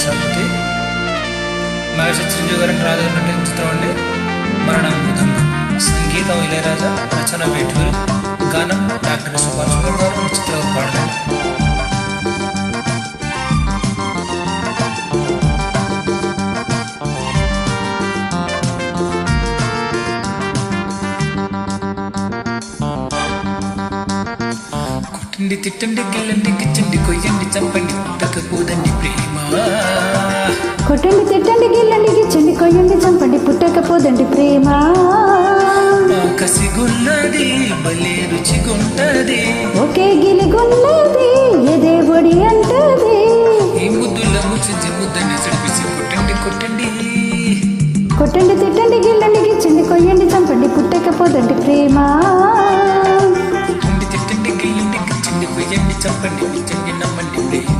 సాగుతాయి. మహేష్ చిరంజీవి గారిని రాజు నటించిన చిత్రం అండి మరణామృతం. సంగీతం ఇళయరాజా, రచన వేటూరి, గానం డాక్టర్ సుభాష్ గారు. చిత్రం పాడలేదు. కొట్టండి తిట్టండి గిల్లండి గిచ్చండి కొయ్యండి చంపండి పుట్టకపోదండి ప్రేమ. కొట్టండి తిట్టండి గిల్లండి గిచ్చండి కొయ్యండి చంపండి పుట్టకపోదండి ప్రేమ. కసిగున్నది భలే రుచిగుంటది, ఒకే గిలిగున్నది ఎదే ఒడి అంటది. ఈ ముద్దుల ముచ్చి ముద్దని చడిపిసి కొట్టండి కొట్టండి. కొట్టండి తిట్టండి గిల్లండి గిచ్చండి కొయ్యండి చంపండి పుట్టకపోదండి ప్రేమ. కొట్టండి తిట్టండి గిల్లండి గిచ్చండి కొయ్యండి చంపండి పిచ్చండి నమ్మండి ప్రేమ.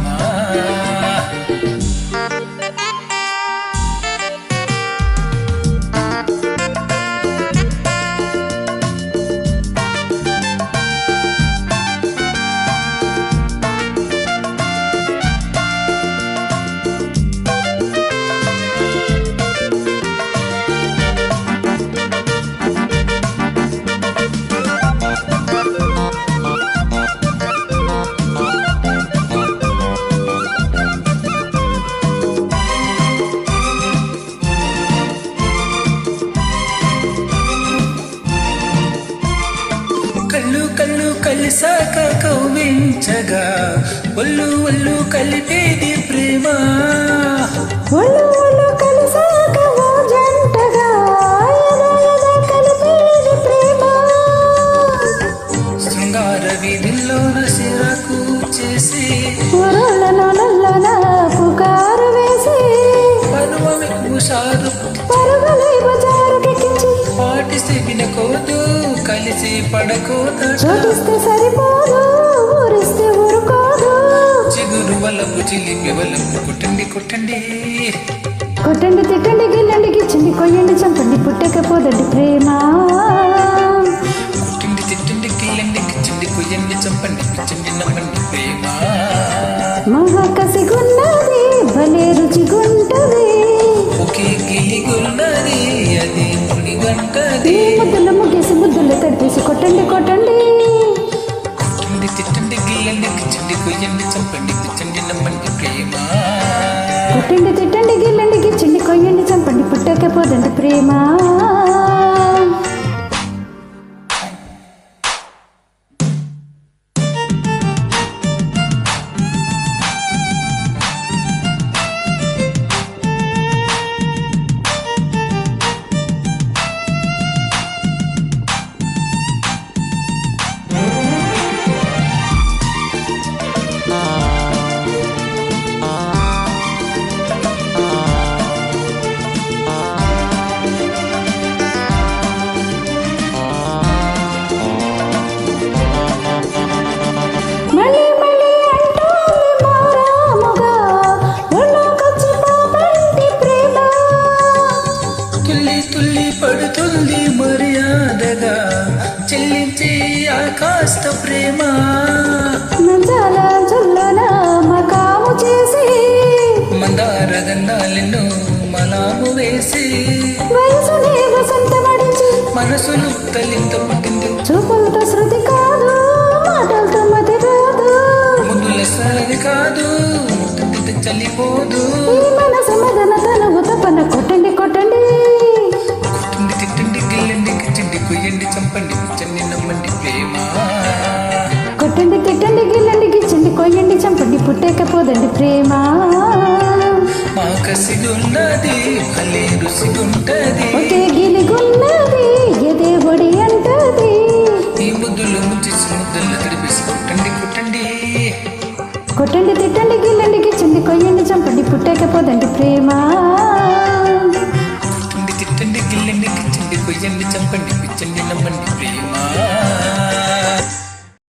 కళ్ళు కళ్ళు కలిసాక కౌమించగా ఒళ్ళు ఒళ్ళు కలిపేది ప్రేమ. ఒళ్ళు ఒళ్ళు కలిసాక ఓ జంటగా కలిపేది ప్రేమ. శృంగార వీధుల్లోన సిరకు చేసి ఊరలన పుకారు వేసి పరువమే హుషారు పరుగులై బజారుకెక్కించి పాటిస్తే వినకోదు కలిసి పడకోదు. చోటిస్తే సరిపోదు ఊరిస్తే ఊరుకోదు. చిగురు వలపు చిలిపి వలపు కొట్టండి కొట్టండి. కొట్టండి తిట్టండి గిల్లండి గిచ్చండి కొయ్యండి చంపండి పుట్టకపోదండి ప్రేమ. కొట్టండి తిట్టండి గిల్లండి గిచ్చండి కొయ్యండి చంపండి పిచ్చండి నమ్మండి ప్రేమ. మహాకసిగున్నది భలే రుచిగుంటది, ఒకే గిలిగున్నది అది మునిగంటది. ముద్దులు ముగ్గేసి ముద్దులు తడిపేసి కొట్టండి కొట్టండి. కొట్టండి తిట్టండి గిల్లండి గిచ్చండి కొయ్యండి చంపండి పిచ్చండి నమ్మండి ప్రేమ. కొట్టండి తిట్టండి గిల్లండి గిచ్చండి కొయ్యండి చంపండి పుట్టకపోదండి ప్రేమ. తుల్లి పడుతుంది మర్యాదగా చెల్లించి ఆకాశ ప్రేమ. మంచాల జుల్లన మకాము చేసి మందార గంధాలను మలాము వేసి వయసునే వసంతమడించి మనసులు తల్లింత పుట్టింది. చూపులతో శృతి కాదు మాటలతో మతి కాదు, ముద్దుల సరది కాదు ముద్దు చల్లిపోదు. ఈ మనసు మదన తనువు తపన కొట్టండి కొట్టండి. కొట్టండి తిట్టండి గిల్లండి గిచ్చండి కొయ్యండి చంపండి పిచ్చండి నమ్మండి ప్రేమ. కొట్టండి తిట్టండి గిల్లండి గిచ్చండి కొయ్యండి చంపండి పుట్టకపోదండి ప్రేమ. మా కసిగున్నది భలే రుసిగుంటది,